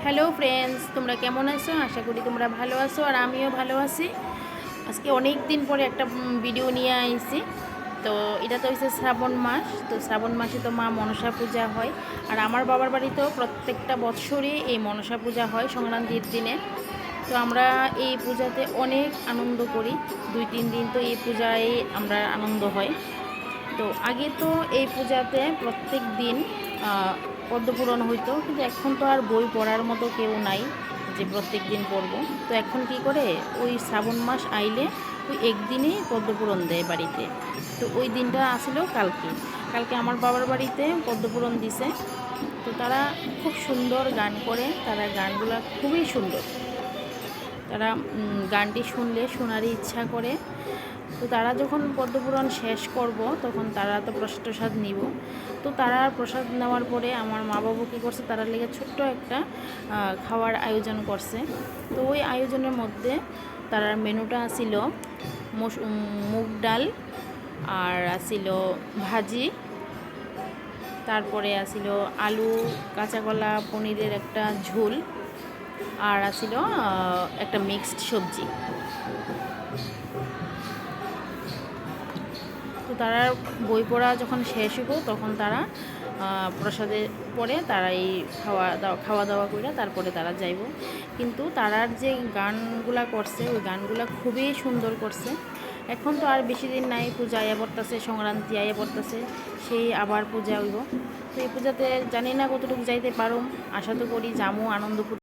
Hello friends, তোমরা কেমন আছো? আশা করি তোমরা ভালো আছো আর আমিও ভালো আছি। আজকে অনেক দিন পরে একটা ভিডিও নিয়ে আইছি। তো এটা তো হচ্ছে শ্রাবণ মাস। তো শ্রাবণ মাসে তো মা মনসা পূজা হয়। আর আমার বাবার বাড়িতেও প্রত্যেকটা বৎসরই এই মনসা পূজা হয় সংক্রান্তির দিনে। তো আমরা এই পূজাতে অনেক আনন্দ করি। 2-3 দিন তো এই পূজায় আমরা আনন্দ হয়। তো আগে তো এই পূজাতে প্রত্যেক দিন পদ্মপুরণ হইতো, কিন্তু এখন তো আর বই পড়ার মতো কেউ নাই যে প্রত্যেক দিন পড়বো। তো এখন কি করে, ওই শ্রাবণ মাস আইলে ওই একদিনেই পদ্মপুরণ দেয় বাড়িতে। তো ওই দিনটা আসিল কালকে। কালকে আমার বাবার বাড়িতে পদ্মপুরণ দিছে। তো তারা খুব সুন্দর গান করে, তারা গানগুলো খুবই সুন্দর। তারা গানটি শুনলে শোনারই ইচ্ছা করে। তো তারা যখন পদ্মপুরাণ শেষ করব তখন তারা তো প্রসাদ নিব। তো তারা প্রসাদ নেওয়ার পরে আমার মা বাবু কী করছে, তারা লেগে ছোট্ট একটা খাওয়ার আয়োজন করছে। তো ওই আয়োজনের মধ্যে তারার মেনুটা ছিল মুগ ডাল, আর আছিল ভাজি, তারপরে আছিল আলু, কাঁচাকলা, পনিরের একটা ঝোল, আর আছিল একটা মিক্সড সবজি। তো তারা বই পড়া যখন শেষ হইব তখন তারা প্রসাদের পরে তারা এই খাওয়া দাওয়া করে তারপরে তারা যাইব। কিন্তু তারার যে গানগুলা করছে ওই গানগুলা খুবই সুন্দর করছে। এখন তো আর বেশি দিন নাই, পূজা আয়া পড়তেছে, সংক্রান্তি আয়া পড়তেছে, সেই আবার পূজা হইব। তো এই পূজাতে জানি না কতটুকু যাইতে পারুম, আশা তো করি যামু, আনন্দ